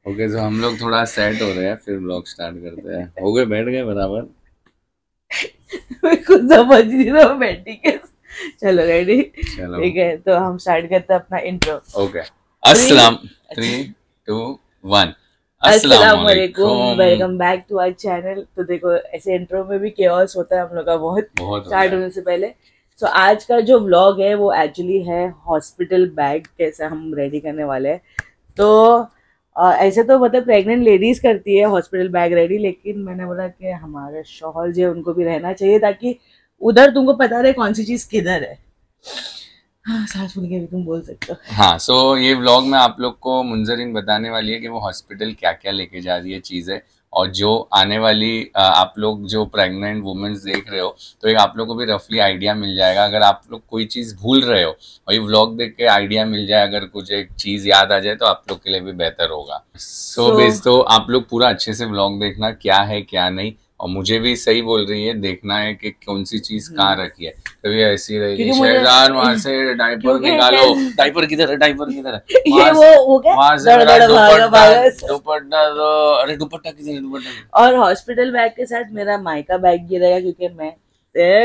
Okay, तो हम लोग थोड़ा सेट हो रहे हैं, फिर ब्लॉग स्टार्ट करते हैं। हो गए, बैठ गए बराबर। मैं कुछ समझ नहीं रहा हूँ बैठी कैसे। चलो रेडी। चलो ठीक है, तो हम स्टार्ट करते हैं अपना इंट्रो। ओके। थ्री। अस्सलाम। थ्री अच्छा। Two one. अस्सलाम अस्सलाम वालेकुम, वालेकुम। Welcome back to our channel. तो देखो, ऐसे इंट्रो में भी केओस होता है हम लोग का बहुत बहुत होता स्टार्ट है। होने से पहले। सो आज का जो व्लॉग है वो एक्चुअली है हॉस्पिटल बैग कैसे हम रेडी करने वाले हैं। तो ऐसे तो मतलब प्रेग्नेंट लेडीज करती है हॉस्पिटल बैग रेडी, लेकिन मैंने बोला कि हमारे शौहर जो है उनको भी रहना चाहिए, ताकि उधर तुमको पता रहे कौन सी चीज किधर है। हाँ, सांस फूल के भी तुम बोल सकते हो। हाँ, ये व्लॉग में आप लोग को मुंजरिन बताने वाली है कि वो हॉस्पिटल क्या क्या लेके जा रही है चीज़ें, और जो आने वाली आप लोग जो प्रेग्नेंट वुमेन्स देख रहे हो, तो एक आप लोग को भी रफली आइडिया मिल जाएगा। अगर आप लोग कोई चीज़ भूल रहे हो और ये व्लॉग देख के आइडिया मिल जाए, अगर कुछ एक चीज़ याद आ जाए, तो आप लोग के लिए भी बेहतर होगा। सो बेस तो आप लोग पूरा अच्छे से व्लॉग देखना, क्या है क्या नहीं। और मुझे भी सही बोल रही है, देखना है कि कौन सी चीज कहाँ रखी है। कभी ऐसी रहेगी, क्योंकि मुझे शहजाद वहां से डायपर क्योंकि निकालो, डायपर किधर है, डायपर किधर है, ये वहां से वो क्या वहां से दड़ मेरा दड़ भागा दुपट्टा, भागा। दुपट्टा दो, अरे दुपट्टा किधर है, दुपट्टा किधर और हॉस्पिटल बैग के साथ मेरा मायका बैग गिरेगा, क्योंकि मैं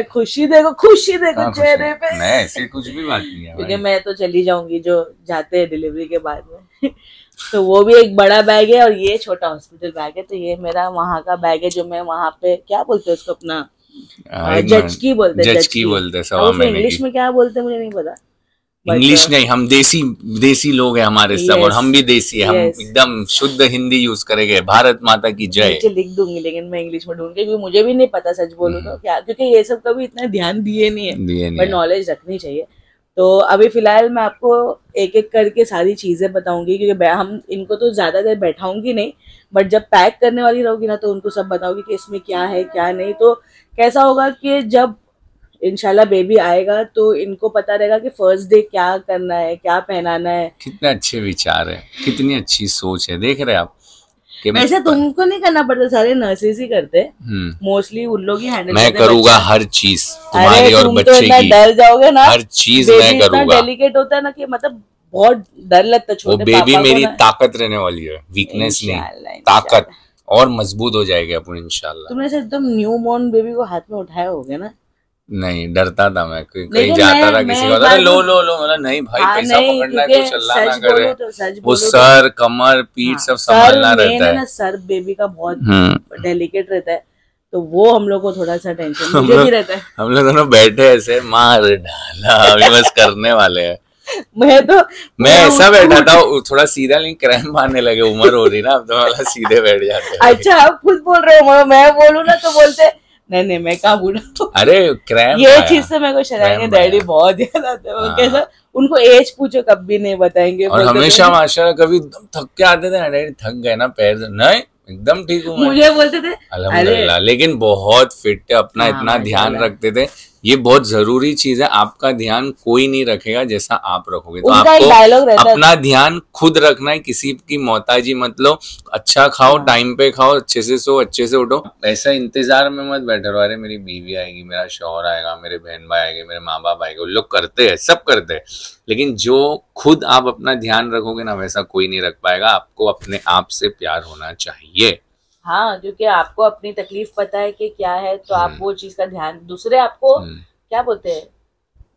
खुशी देखो, खुशी है? देखो कहाँ खुश है? चेहरे पे। नहीं, ऐसी कुछ भी बात नहीं है क्योंकि भाई। मैं तो चली जाऊंगी जो जाते हैं डिलीवरी के बाद में। तो वो भी एक बड़ा बैग है और ये छोटा हॉस्पिटल बैग है। तो ये मेरा वहां का बैग है जो मैं वहां पे क्या बोलते हैं उसको अपना एक जज की बोलते हैं, जज जज की की। बोलते हैं, अब सवा उसको महीने इंग्लिश की। में क्या बोलते हैं मुझे नहीं पता, बट इंग्लिश नहीं, हम देसी देसी लोग हैं हमारे सब, और यस हम भी देसी है, हम यस। एकदम शुद्ध हिंदी यूज करेंगे। भारत माता की जय। नीचे लिख दूंगी, लेकिन मैं इंग्लिश में ढूंढ के, क्योंकि मुझे भी नहीं पता सच बोलूं तो क्या, क्योंकि ये सब कभी इतना ध्यान दिए नहीं है। दिए नहीं पर है। नॉलेज रखनी चाहिए। तो अभी फिलहाल मैं आपको एक एक करके सारी चीजें बताऊंगी, क्योंकि हम इनको तो ज्यादा देर बैठाऊंगी नहीं, बट जब पैक करने वाली रहोगी ना तो उनको सब बताऊंगी कि इसमें क्या है क्या नहीं। तो कैसा होगा कि जब इंशाल्लाह बेबी आएगा तो इनको पता रहेगा कि फर्स्ट डे क्या करना है, क्या पहनाना है। कितने अच्छे विचार है, कितनी अच्छी सोच है, देख रहे हैं आप कि वैसे तुमको नहीं करना पड़ता, सारे नर्सेज ही करते हैं, मोस्टली उन लोग ही हैंडल मैं करते हैं करूंगा बच्चा। हर चीज, अरे तुम्हारी और तुम तो बच्चे इतना की। डर जाओगे ना, हर चीज मैं बेबी इतना करूंगा। डेलिकेट होता है ना कि मतलब बहुत डर लगता है वो छोटे बेबी पापा को मेरी ना। ताकत रहने वाली है, वीकनेस नहीं, इंशाल्लाह ताकत। इंशाल्लाह। और मजबूत हो जाएगी अपन इंशाल्लाह। तुमने से एकदम न्यू बॉर्न बेबी को हाथ में उठाया होगा ना। नहीं, डरता था मैं, कहीं लेकिन जाता था, मैं किसी को एक होता, अरे बात लो लो लो, बोला नहीं भाई, हाँ पैसा नहीं, पकड़ना है, क्योंकि कुछ अल्लाह ना करे। सच वो बोलो तो सर, कमर, पीठ हाँ, सब सर संभालना मेन रहता है है। ना, सर बेबी का बहुत हम्म। डेलिकेट रहता है। तो वो हम लोग को थोड़ा सा टेंशन, हम मुझे भी लोग रहता है। हम लोग दोनों बैठे ऐसे, मार डाला, अभी बस करने वाले हैं। मैं तो मैं पूरा ऐसा उठ बैठा उठ। था, थोड़ा सीधा, लेकिन क्रैम्प आने लगे, उम्र हो रही ना, अब तो वाला सीधे बैठ जाते हैं भाई। अच्छा, आप खुद बोल रहे हो, मैं बोलूँ ना तो बोलते नहीं नहीं मैं कहाँ बूढ़ा हूँ। अरे क्रैम्प ये आया, चीज से मेरे को शराय के क्रैम्प डैडी आया। बहुत याद आते हैं। वो हाँ। कैसा, उनको एज पूछो कभी नहीं बताएंगे, और बोलते हमेशा थे। माशाल्लाह, कभी एकदम थक के आते थे, अरे थक गए ना पैर से, नहीं एकदम ठीक हूँ मैं, मुझे बोलते थे अरे अल्हम्दुलिल्लाह। लेकिन बहुत फिट है, अपना हाँ इतना ध्यान माशाल्लाह। रखते थे। ये बहुत जरूरी चीज है, आपका ध्यान कोई नहीं रखेगा जैसा आप रखोगे। तो उनका एक आपको डायलॉग रहता अपना ध्यान खुद रखना है, किसी की मोहताजी मत लो। अच्छा खाओ, हाँ। टाइम पे खाओ, अच्छे से सो, अच्छे से उठो। ऐसा इंतजार में मत बैठे रहो, अरे मेरी बीवी आएगी, मेरा शौहर आएगा, मेरे बहन भाई आएंगे, मेरे माँ बाप आएंगे। उन लोग करते हैं, सब करते हैं, लेकिन जो खुद आप अपना ध्यान रखोगे ना, वैसा कोई नहीं रख पाएगा। आपको अपने आप से प्यार होना चाहिए। हाँ, क्योंकि आपको अपनी तकलीफ पता है कि क्या है, तो आप वो चीज का ध्यान, दूसरे आपको क्या बोलते हैं,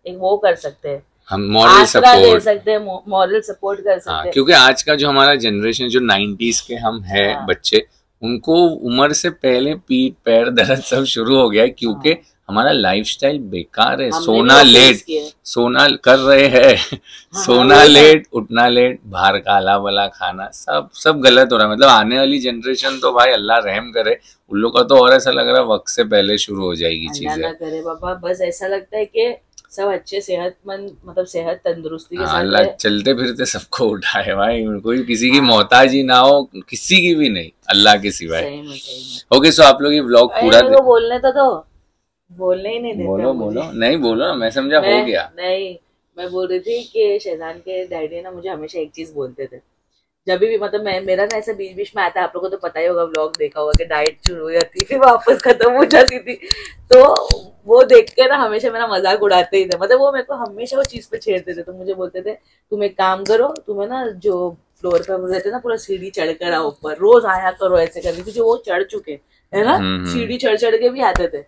एक वो कर सकते हैं, हम मॉरल आसरा दे सपोर्ट। सकते हैं, मॉरल सपोर्ट कर सकते हाँ, हैं। क्योंकि आज का जो हमारा जनरेशन, जो 90s के हम हैं हाँ बच्चे, उनको उम्र से पहले पीठ पैर दर्द सब शुरू हो गया है, क्योंकि हाँ, हमारा लाइफस्टाइल बेकार है। हमने भी सोना वो लेट, फेस किया है। सोना कर रहे हैं, हाँ हाँ सोना वही ना। लेट, उठना लेट, बाहर का आला वाला खाना, सब सब गलत हो रहा है। मतलब आने वाली जनरेशन तो भाई अल्लाह रहम करे, उन लोग का तो और ऐसा लग रहा है वक्त से पहले शुरू हो जाएगी अल्लाह चीजें। ना करे बाबा, बस ऐसा लगता है कि सब अच्छे सेहतमंद, मतलब सेहत तंदुरुस्ती के हाँ, साथ अल्लाह रहे। चलते फिरते सबको उठाए भाई, कोई किसी की हाँ मोहताजी ना हो, किसी की भी नहीं, अल्लाह के सिवाय। सही में सही में। ओके, सो आप लोग ये व्लॉग अरे पूरा मेरे को बोलने तो दो, बोलने ही नहीं देते बोलो अब बोलो, मुझे। नहीं बोलो ना, मैं समझा हो मैं गया। नहीं, मैं बोल रही थी कि शैजान के डैडी ना मुझे हमेशा एक चीज बोलते थे, जब भी मतलब मैं, मेरा ना ऐसा बीच बीच में आता है, आप लोगों को तो पता ही होगा, व्लॉग देखा होगा कि डाइट शुरू हो जाती फिर वापस खत्म हो जाती थी। तो वो देख के ना हमेशा मेरा मजाक उड़ाते ही थे, मतलब वो मेरे को हमेशा वो चीज पे छेड़ते थे। तो मुझे बोलते थे तुम एक काम करो, तुम्हें ना जो फ्लोर पे हम रहते ना, पूरा सीढ़ी चढ़ कर आओ ऊपर, रोज आया करो ऐसे करके, क्योंकि वो चढ़ चुके है ना, सीढ़ी चढ़ चढ़ के भी आते थे।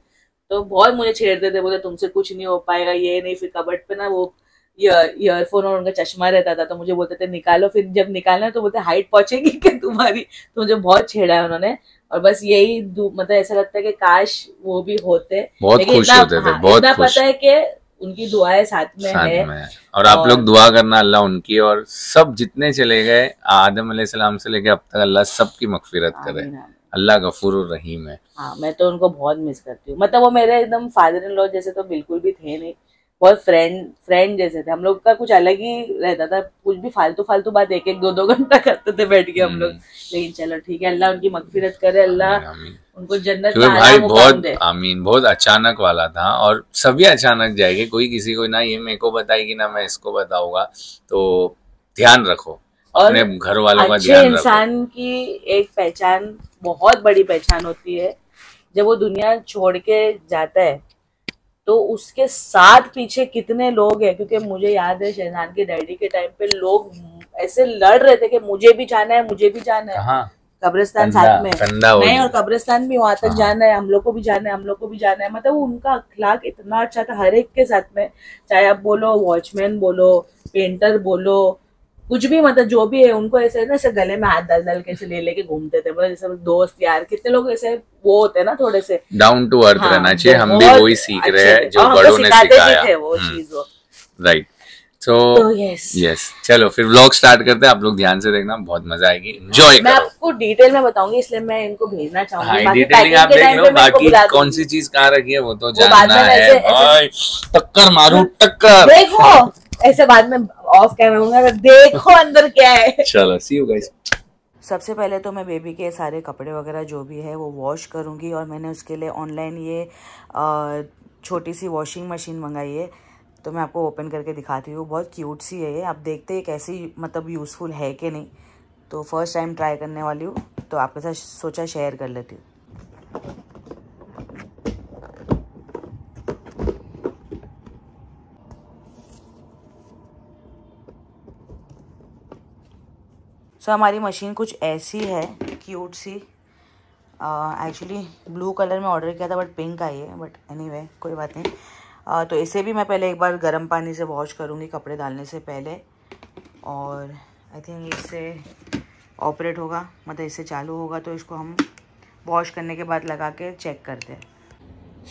तो बहुत मुझे छेड़ते थे, बोले तुमसे कुछ नहीं हो पाएगा, ये नहीं। फिर कबर्ड पे ना वो ईयरफोन और उनका चश्मा रहता था, तो मुझे बोलते थे निकालो। फिर जब निकालना तो बोलते हाइट पहुंचेगी क्या तुम्हारी। तो मुझे बहुत छेड़ा है उन्होंने। और बस यही मतलब ऐसा लगता है कि काश वो भी होते, बहुत लेकिन खुश इतना होते थे, बहुत इतना खुश। पता है कि उनकी दुआएं साथ में है। और आप लोग दुआ करना अल्लाह उनकी और सब जितने चले गए आदम अलैहिस्सलाम से लेके अब तक, अल्लाह सबकी मगफिरत करे। अल्लाह गफूर और रहीम है। हाँ, मैं तो उनको बहुत मिस करती हूँ। मतलब वो मेरे एकदम फादर इन लॉ जैसे तो बिल्कुल भी थे नहीं, बहुत फ्रेंड जैसे थे। हम लोग का कुछ अलग ही रहता था, कुछ भी फालतू बात एक एक 2 घंटा करते थे बैठ के हम लोग। लेकिन चलो ठीक है, अल्लाह उनकी मगफिरत करे, अल्लाह उनको जन्नत में भाई बहुत आमीन। बहुत अचानक वाला था और सभी अचानक जाएंगे, कोई किसी को ना ये मेरे को बताएगी ना मैं इसको बताऊंगा। तो ध्यान रखो अपने घर वालों का, ध्यान रखो। इंसान की एक पहचान, बहुत बड़ी पहचान होती है, जब वो दुनिया छोड़ के जाता है तो उसके साथ पीछे कितने लोग हैं। क्योंकि मुझे याद है शहजान के डैडी के टाइम पे लोग ऐसे लड़ रहे थे कि मुझे भी जाना है, मुझे भी जाना है। कब्रिस्तान साथ में नहीं, और कब्रिस्तान भी वहां तक जाना है, हम लोग को भी जाना है, हम लोग को भी जाना है। मतलब उनका अखलाक इतना अच्छा था हर एक के साथ में, चाहे आप बोलो वॉचमैन बोलो, पेंटर बोलो, कुछ भी, मतलब जो भी है, उनको ऐसे ना ऐसे गले में हाथ डाल के ऐसे ले लेके घूमते थे। मतलब जैसे दोस्त यार, कितने लोग ऐसे वो होते हैं ना, थोड़े से डाउन टू अर्थ रहना चाहिए। हम भी वही सीख रहे हैं जो बड़ों ने सिखाया, वो चीज। राइट। तो यस, चलो फिर व्लॉग स्टार्ट करते हैं। आप लोग ध्यान से देखना, बहुत मजा आएगी, एंजॉय करो। मैं आपको डिटेल में बताऊंगी, इसलिए मैं इनको भेजना चाहूंगी। डिटेलिंग आप देख लो, बाकी कौन सी चीज कहाँ रखी है वो तो जानना है। टक्कर मारू, टक्कर देखो, ऐसे बाद में ऑफ कैमरा देखो अंदर क्या है। चलो सी यू गाइस। सबसे पहले तो मैं बेबी के सारे कपड़े वगैरह जो भी है वो वॉश करूंगी, और मैंने उसके लिए ऑनलाइन ये छोटी सी वॉशिंग मशीन मंगाई है। तो मैं आपको ओपन करके दिखाती हूँ, बहुत क्यूट सी है ये। आप देखते हैं कैसी मतलब यूज़फुल है कि नहीं। तो फर्स्ट टाइम ट्राई करने वाली हूँ, तो आपके साथ सोचा शेयर कर लेती हूँ। सो हमारी मशीन कुछ ऐसी है, क्यूट सी। एक्चुअली ब्लू कलर में ऑर्डर किया था, बट पिंक आई है। बट एनीवे कोई बात नहीं। तो इसे भी मैं पहले एक बार गर्म पानी से वॉश करूँगी कपड़े डालने से पहले। और आई थिंक इससे ऑपरेट होगा, मतलब इससे चालू होगा। तो इसको हम वॉश करने के बाद लगा के चेक करते हैं।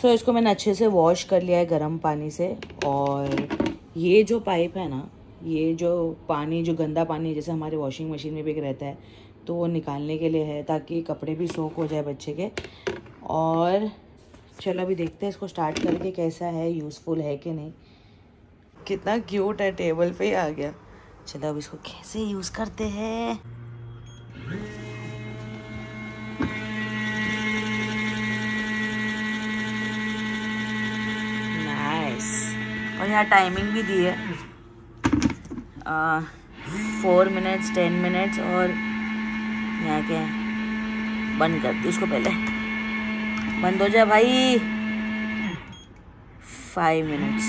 सो इसको मैंने अच्छे से वॉश कर लिया है गर्म पानी से। और ये जो पाइप है ना, ये जो पानी, जो गंदा पानी है, जैसे हमारे वॉशिंग मशीन में भी रहता है, तो वो निकालने के लिए है, ताकि कपड़े भी सोख हो जाए बच्चे के। और चलो अभी देखते हैं इसको स्टार्ट करके कैसा है, यूज़फुल है कि नहीं। कितना क्यूट है, टेबल पे ही आ गया। चलो अब इसको कैसे यूज़ करते हैं। नाइस। और यहाँ टाइमिंग भी दी है, 4 मिनट्स, 10 मिनट्स। और यहाँ क्या है, बंद कर दी उसको, पहले बंद हो जाए भाई। 5 मिनट्स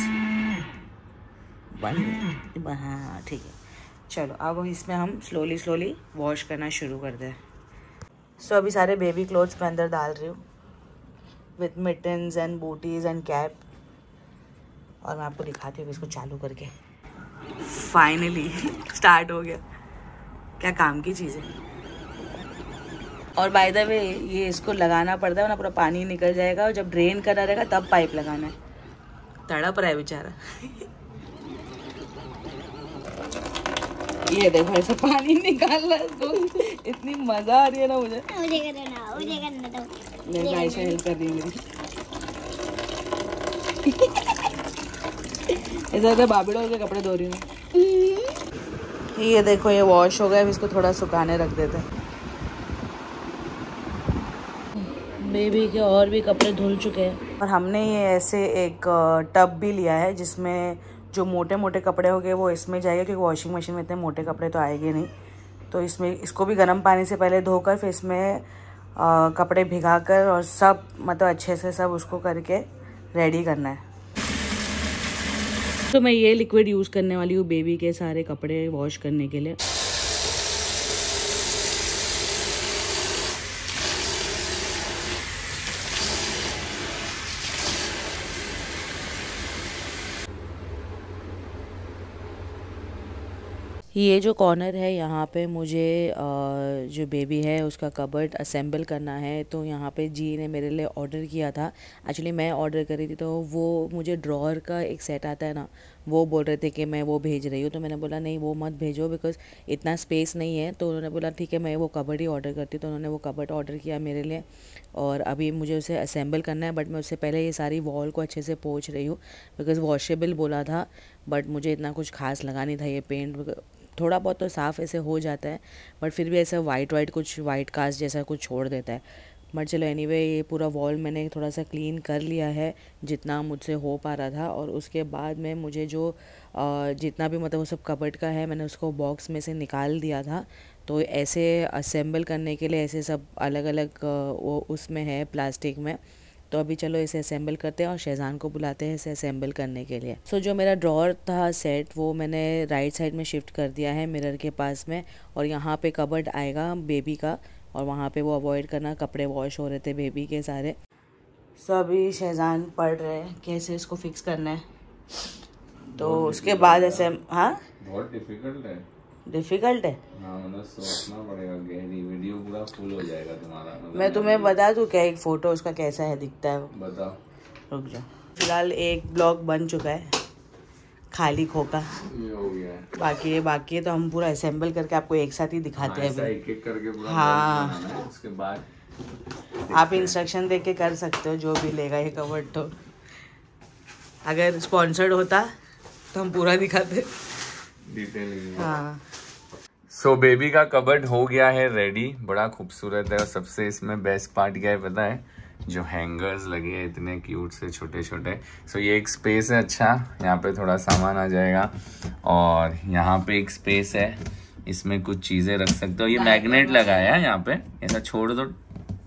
बंद। हाँ ठीक है। चलो अब इसमें हम स्लोली वॉश करना शुरू करते हैं। सो अभी सारे बेबी क्लोथ्स मैं अंदर डाल रही हूँ, with mittens and booties and cap. और मैं आपको दिखाती हूँ इसको चालू करके। फाइनली स्टार्ट हो गया। क्या काम की चीज़ है। और बाय द वे ये इसको लगाना पड़ता है, ना पूरा पानी निकल जाएगा, और जब ड्रेन करना रहेगा तब पाइप लगाना है। तड़प रहा है बेचारा। ये देखो ऐसा पानी निकाल रहा है, तो इतनी मजा आ रही है ना मुझे करना तो। मेरे आयशा हेल्प कर रही है मेरी। ऐसा होता है बाबिड़ों के कपड़े धो रही हूँ। ये देखो ये वॉश हो गया, इसको थोड़ा सुखाने रख देते हैं। बेबी के और भी कपड़े धुल चुके हैं। और हमने ये ऐसे एक टब भी लिया है, जिसमें जो मोटे मोटे कपड़े हो गए वो इसमें जाएगा, क्योंकि वॉशिंग मशीन में इतने मोटे कपड़े तो आएंगे नहीं। तो इसमें इसको भी गर्म पानी से पहले धोकर फिर इसमें कपड़े भिगाकर और सब मतलब अच्छे से सब उसको करके रेडी करना है। तो मैं ये लिक्विड यूज़ करने वाली हूँ बेबी के सारे कपड़े वॉश करने के लिए। ये जो कॉर्नर है यहाँ पे मुझे जो बेबी है उसका कबर्ड असेंबल करना है। तो यहाँ पे जी ने मेरे लिए ऑर्डर किया था, एक्चुअली मैं ऑर्डर करी थी। तो वो मुझे ड्रॉअर का एक सेट आता है ना, वो बोल रहे थे कि मैं वो भेज रही हूँ। तो मैंने बोला नहीं वो मत भेजो बिकॉज़ इतना स्पेस नहीं है। तो उन्होंने बोला ठीक है मैं वो कबर्ड ही ऑर्डर करती हूँ। तो उन्होंने वो कबर्ड ऑर्डर किया मेरे लिए और अभी मुझे उसे असेंबल करना है। बट मैं उससे पहले ये सारी वॉल को अच्छे से पोंछ रही हूँ बिकॉज़ वॉशेबल बोला था, बट मुझे इतना कुछ खास लगा नहीं था। ये पेंट थोड़ा बहुत तो साफ़ ऐसे हो जाता है बट फिर भी ऐसा वाइट कुछ वाइट कास्ट जैसा कुछ छोड़ देता है। बट चलो एनीवे ये पूरा वॉल मैंने थोड़ा सा क्लीन कर लिया है जितना मुझसे हो पा रहा था। और उसके बाद में मुझे जो जितना भी मतलब वो सब कबर्ड का है मैंने उसको बॉक्स में से निकाल दिया था। तो ऐसे असेंबल करने के लिए ऐसे सब अलग अलग वो उसमें है प्लास्टिक में। तो अभी चलो इसे असेंबल करते हैं और शहजान को बुलाते हैं इसे असेंबल करने के लिए। सो जो मेरा ड्रॉअर था सेट वो मैंने राइट साइड में शिफ्ट कर दिया है मिरर के पास में। और यहाँ पे कबर्ड आएगा बेबी का और वहाँ पे वो अवॉइड करना, कपड़े वॉश हो रहे थे बेबी के सारे। सो अभी शहजान पढ़ रहे हैं कैसे इसको फिक्स करना है। तो उसके बाद ऐसे हाँ बहुत डिफिकल्ट है। डिफ़िकल्ट है हाँ मतलब सोचना पड़ेगा, गहरी वीडियो पूरा फुल हो जाएगा तुम्हारा। मैं तुम्हें बता दूँ क्या एक फ़ोटो उसका कैसा है दिखता है वो? बताओ। रुक जाओ। फिलहाल एक ब्लॉग बन चुका है खाली खोखा, ये हो गया है। बाकी है तो हम पूरा असेंबल करके आपको एक साथ ही दिखाते हैं अभी। एक एक करके पूरा हाँ बनाना है, उसके बाद आप इंस्ट्रक्शन देख के कर सकते हो जो भी लेगा ये कवर्ड। तो अगर स्पॉन्सर्ड होता तो हम पूरा दिखाते डिटेलिंग। हाँ। सो बेबी का कबर्ड हो गया है रेडी, बड़ा खूबसूरत है। और सबसे इसमें बेस्ट पार्ट क्या है पता है? जो हैंगर्स लगे हैं इतने क्यूट से छोटे छोटे। सो ये एक स्पेस है, अच्छा यहाँ पे थोड़ा सामान आ जाएगा। और यहाँ पे एक स्पेस है, इसमें कुछ चीजें रख सकते हो। ये मैग्नेट लगाया है यहाँ पे, ऐसा छोड़ दो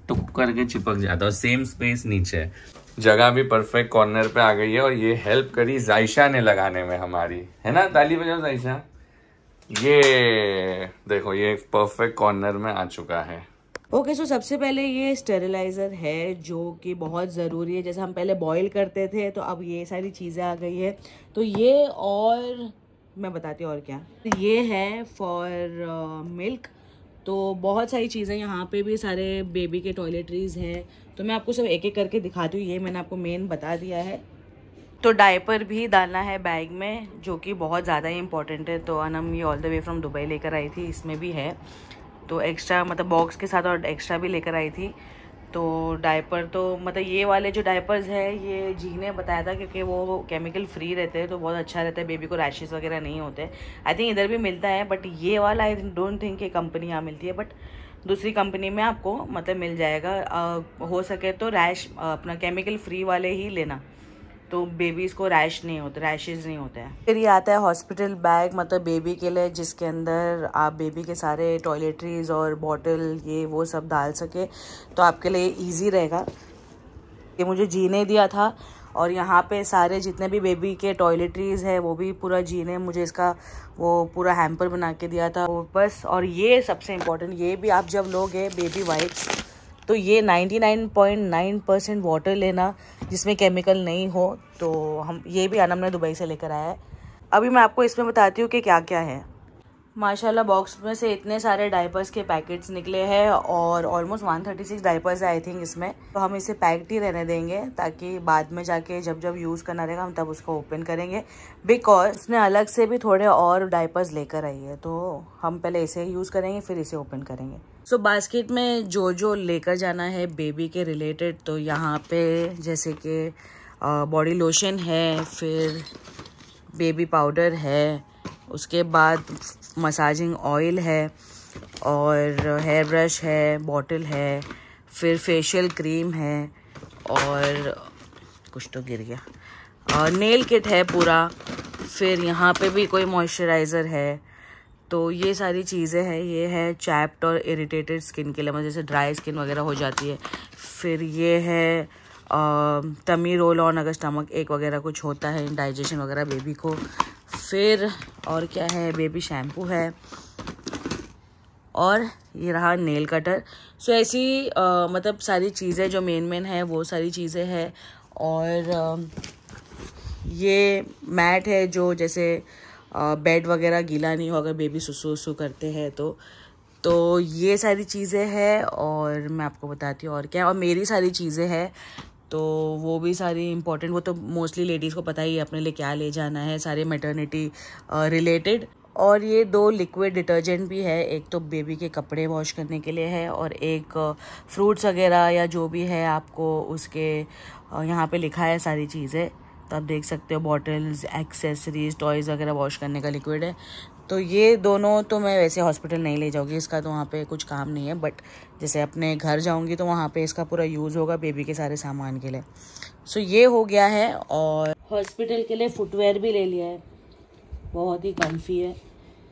टुक करके चिपक जाता है। सेम स्पेस नीचे है, जगह भी परफेक्ट कॉर्नर पे आ गई है। और ये हेल्प करी जायशा ने लगाने में हमारी, है ना? ताली बजाओ जायशा। ये देखो ये परफेक्ट कॉर्नर में आ चुका है। ओके सो सबसे पहले ये स्टेरिलाइज़र है जो कि बहुत ज़रूरी है। जैसे हम पहले बॉईल करते थे तो अब ये सारी चीज़ें आ गई है। तो ये और मैं बताती हूँ और क्या, ये है फॉर मिल्क। तो बहुत सारी चीज़ें यहाँ पे भी सारे बेबी के टॉयलेटरीज़ हैं। तो मैं आपको सब एक एक करके दिखाती हूँ, ये मैंने आपको मेन बता दिया है। तो डायपर भी डालना है बैग में जो कि बहुत ज़्यादा ही इंपॉर्टेंट है। तो अनम ये all the way from Dubai लेकर आई थी, इसमें भी है। तो एक्स्ट्रा मतलब बॉक्स के साथ और एक्स्ट्रा भी लेकर आई थी। तो डायपर तो मतलब ये वाले जो डायपर्स है ये जी ने बताया था क्योंकि वो केमिकल फ्री रहते हैं तो बहुत अच्छा रहता है, बेबी को रैशेस वगैरह नहीं होते। आई थिंक इधर भी मिलता है बट ये वाला आई डोंट थिंक ये कंपनी यहाँ मिलती है, बट दूसरी कंपनी में आपको मतलब मिल जाएगा। हो सके तो रैश अपना केमिकल फ्री वाले ही लेना, तो बेबीज़ को रैशेज़ नहीं होते हैं। फिर ये आता है हॉस्पिटल बैग, मतलब बेबी के लिए, जिसके अंदर आप बेबी के सारे टॉयलेटरीज़ और बॉटल ये वो सब डाल सके तो आपके लिए इजी रहेगा। ये मुझे जी ने दिया था। और यहाँ पे सारे जितने भी बेबी के टॉयलेटरीज़ है वो भी पूरा जी ने मुझे इसका वो पूरा हैम्पर बना के दिया था वो बस। और ये सबसे इम्पोर्टेंट, ये भी आप जब लोगे बेबी वाइप्स तो ये 99.9% वाटर लेना जिसमें केमिकल नहीं हो। तो हम ये भी अनम ने दुबई से लेकर आया है। अभी मैं आपको इसमें बताती हूँ कि क्या क्या है। माशाल्लाह बॉक्स में से इतने सारे डायपर्स के पैकेट्स निकले हैं और ऑलमोस्ट 136 डायपर्स है आई थिंक इसमें। तो हम इसे पैक्ड ही रहने देंगे ताकि बाद में जाके जब यूज़ करना रहेगा हम तब उसको ओपन करेंगे, बिकॉज उसने अलग से भी थोड़े और डायपर्स लेकर आई है। तो हम पहले इसे यूज़ करेंगे फिर इसे ओपन करेंगे। सो बास्केट में जो लेकर जाना है बेबी के रिलेटेड, तो यहाँ पे जैसे कि बॉडी लोशन है, फिर बेबी पाउडर है, उसके बाद मसाजिंग ऑयल है और हेयर ब्रश है, बॉटल है, फिर फेशियल क्रीम है और कुछ तो गिर गया, और नेल किट है पूरा। फिर यहाँ पे भी कोई मॉइस्चराइज़र है। तो ये सारी चीज़ें हैं। ये है चैप्ड और इरिटेटेड स्किन के लिए, मतलब जैसे ड्राई स्किन वगैरह हो जाती है। फिर ये है टमी रोल ऑन अगर स्टमक एक वगैरह कुछ होता है, इंडाइजेशन वगैरह बेबी को। फिर और क्या है, बेबी शैम्पू है और ये रहा नेल कटर। सो ऐसी मतलब सारी चीज़ें जो मेन है वो सारी चीज़ें हैं। और ये मैट है जो जैसे बेड वगैरह गीला नहीं हो अगर बेबी सुसु वसु करते हैं तो ये सारी चीज़ें हैं। और मैं आपको बताती हूँ और क्या, और मेरी सारी चीज़ें हैं तो वो भी सारी इंपॉर्टेंट, वो तो मोस्टली लेडीज़ को पता ही है अपने लिए क्या ले जाना है, सारे मैटरनिटी रिलेटेड। और ये 2 लिक्विड डिटर्जेंट भी है, एक तो बेबी के कपड़े वॉश करने के लिए है और एक फ्रूट्स वगैरह या जो भी है आपको उसके यहाँ पे लिखा है सारी चीज़ें, तो आप देख सकते हो बॉटल्स, एक्सेसरीज, टॉयज़ वगैरह वॉश करने का लिक्विड है। तो ये दोनों तो मैं वैसे हॉस्पिटल नहीं ले जाऊँगी, इसका तो वहाँ पे कुछ काम नहीं है, बट जैसे अपने घर जाऊँगी तो वहाँ पे इसका पूरा यूज़ होगा बेबी के सारे सामान के लिए। सो ये हो गया है। और हॉस्पिटल के लिए फुटवेयर भी ले लिया है, बहुत ही कम्फी है।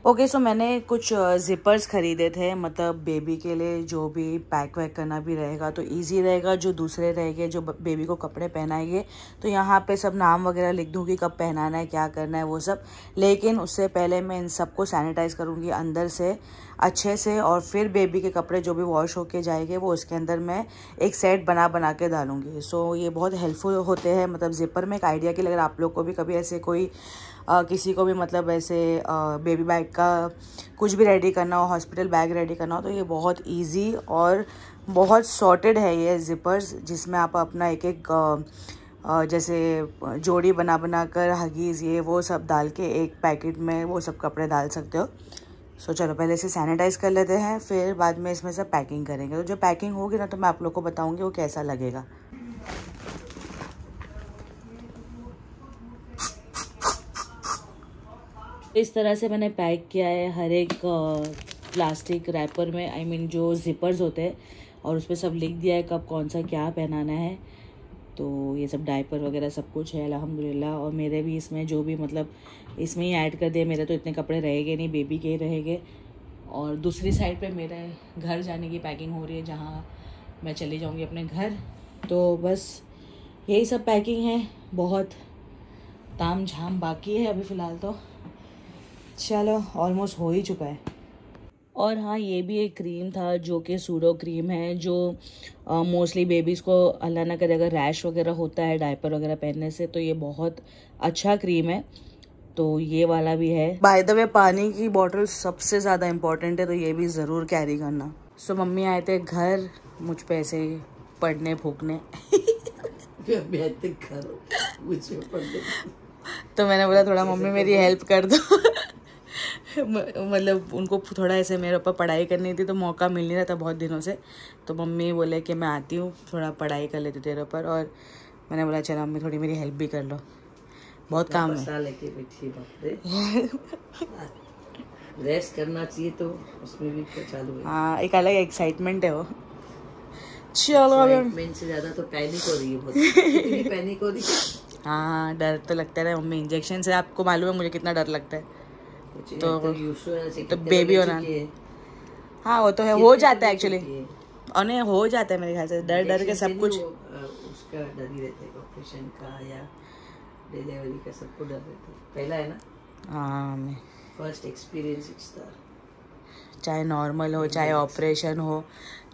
ओके, सो मैंने कुछ जिपर्स ख़रीदे थे, मतलब बेबी के लिए जो भी पैक वैक करना भी रहेगा तो इजी रहेगा। जो दूसरे रहेंगे जो बेबी को कपड़े पहनाएंगे तो यहाँ पे सब नाम वगैरह लिख दूँगी, कब पहनाना है, क्या करना है वो सब। लेकिन उससे पहले मैं इन सबको सैनिटाइज़ करूँगी अंदर से अच्छे से, और फिर बेबी के कपड़े जो भी वॉश होके जाएंगे वो उसके अंदर मैं एक सेट बना के डालूँगी। सो ये बहुत हेल्पफुल होते हैं, मतलब जिपर में एक आइडिया के लिए अगर आप लोग को भी कभी ऐसे कोई किसी को भी मतलब ऐसे बेबी बैग का कुछ भी रेडी करना हो, हॉस्पिटल बैग रेडी करना हो, तो ये बहुत इजी और बहुत सॉर्टेड है ये जिपर्स, जिसमें आप अपना एक एक जैसे जोड़ी बना कर हगीज़ ये वो सब डाल के एक पैकेट में वो सब कपड़े डाल सकते हो। सो चलो पहले इसे सैनिटाइज़ कर लेते हैं, फिर बाद में इसमें सब पैकिंग करेंगे। तो जो पैकिंग होगी ना तो मैं आप लोग को बताऊँगी वो कैसा लगेगा। इस तरह से मैंने पैक किया है हर एक प्लास्टिक रैपर में, आई मीन जो जिपर्स होते हैं, और उस पर सब लिख दिया है कब कौन सा क्या पहनाना है। तो ये सब डायपर वगैरह सब कुछ है अल्हम्दुलिल्लाह। और मेरे भी इसमें जो भी मतलब इसमें ही ऐड कर दिए, मेरे तो इतने कपड़े रहेंगे नहीं, बेबी के ही रहेंगे। और दूसरी साइड पे मेरे घर जाने की पैकिंग हो रही है, जहाँ मैं चली जाऊँगी अपने घर। तो बस यही सब पैकिंग है, बहुत ताम झाम बाकी है अभी फ़िलहाल तो, चलो ऑलमोस्ट हो ही चुका है। और हाँ, ये भी एक क्रीम था जो कि सूडो क्रीम है, जो मोस्टली बेबीज़ को अल्लाह ना करे अगर रैश वगैरह होता है डायपर वगैरह पहनने से, तो ये बहुत अच्छा क्रीम है। तो ये वाला भी है। बाय द वे पानी की बॉटल सबसे ज़्यादा इम्पोर्टेंट है, तो ये भी ज़रूर कैरी करना। सो मम्मी आए थे घर मुझ पे ऐसे ही पढ़ने फूकने तो मैंने बोला थोड़ा मम्मी मेरी हेल्प कर दो मतलब उनको थोड़ा ऐसे मेरे ऊपर पढ़ाई करनी थी तो मौका मिल नहीं रहा था बहुत दिनों से, तो मम्मी बोले कि मैं आती हूँ थोड़ा पढ़ाई कर लेती तेरे ऊपर। और मैंने बोला चलो मम्मी थोड़ी मेरी हेल्प भी कर लो, बहुत काम है। रेस्ट करना चाहिए तो उसमें भी चालू है। हाँ, एक अलग एक्साइटमेंट है वो। चलो एक्साइटमेंट से ज्यादा तो पैनिक हो रही है, बहुत पैनिक हो रही है। हाँ, डर तो लगता है मम्मी, इंजेक्शन से आपको मालूम है मुझे कितना डर लगता है। तो बेबी होना, हाँ वो तो है, हो जाता है एक्चुअली, और नहीं हो जाता है मेरे ख्याल से, डर के सब कुछ उसका डर ही रहता है, ऑपरेशन का या डिलीवरी का सबको डर रहता है, पहला है ना। हाँ, मैं फर्स्ट एक्सपीरियंस इट्स द, चाहे नॉर्मल हो चाहे ऑपरेशन हो,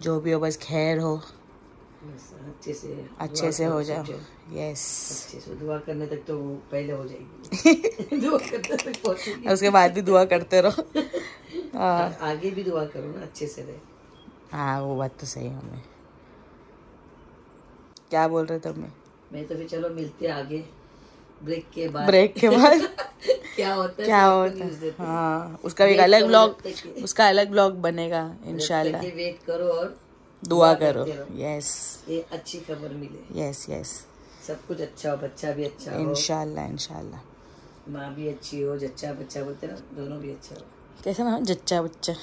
जो भी हो बस खैर हो, अच्छे से हो जाओ। यस, अच्छे से दुआ करने तक तो पहले हो जाएगी दुआ करने तक पहुंचेगी, उसके बाद भी दुआ करते रहो आगे भी दुआ करो ना, अच्छे से रहे। हाँ वो बात तो सही है। हमें क्या बोल रहे थे मैं तो फिर चलो मिलते हैं आगे ब्रेक के बाद क्या होता है हाँ, उसका एक अलग ब्लॉग, उसका अलग ब्लॉग बनेगा इंशाल्लाह। वेट करो और दुआ करो। यस, ये अच्छी खबर मिले। यस यस, सब कुछ अच्छा हो, बच्चा भी अच्छा हो इंशाल्लाह इंशाल्लाह, माँ भी अच्छी हो, जच्चा बच्चा बोलते ना, दोनों भी अच्छा हो। कैसा नाम, जच्चा बच्चा।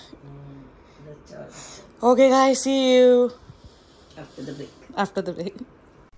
Okay guys, see you after the break.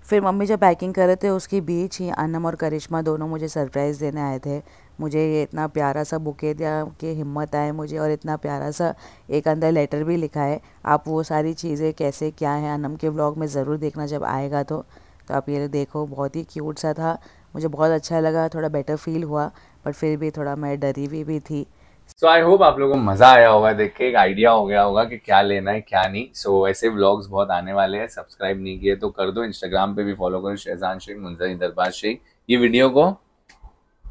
फिर मम्मी जब पैकिंग कर रहे थे उसके बीच ही अनम और करिश्मा दोनों मुझे सरप्राइज़ देने आए थे। मुझे ये इतना प्यारा सा बुके दिया कि हिम्मत आए मुझे, और इतना प्यारा सा एक अंदर लेटर भी लिखा है। आप वो सारी चीज़ें कैसे क्या है अनम के व्लॉग में ज़रूर देखना जब आएगा तो आप ये देखो, बहुत ही क्यूट सा था, मुझे बहुत अच्छा लगा, थोड़ा बेटर फील हुआ, बट फिर भी थोड़ा मैं डरी हुई भी थी। सो आई होप आप लोगों को मजा आया होगा देख के, एक आइडिया हो गया होगा कि क्या लेना है क्या नहीं। सो ऐसे व्लॉग्स बहुत आने वाले हैं, सब्सक्राइब नहीं किए तो कर दो, इंस्टाग्राम पे भी फॉलो करो, शहजान शेख, मुंजरिन दरबार शेख। ये वीडियो को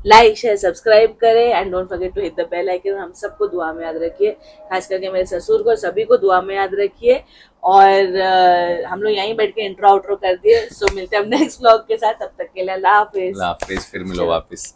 लाइक शेयर सब्सक्राइब करें and don't forget to hit the bell icon. हम सबको दुआ में याद रखिए, खास करके मेरे ससुर को, सभी को दुआ में याद रखिए। और हम लोग यहीं बैठ के इंट्रो आउट्रो कर दिए। सो मिलते हैं हम नेक्स्ट व्लॉग के साथ, तब तक के लिए अल्लाह हाफिज। फिर मिलो वापस।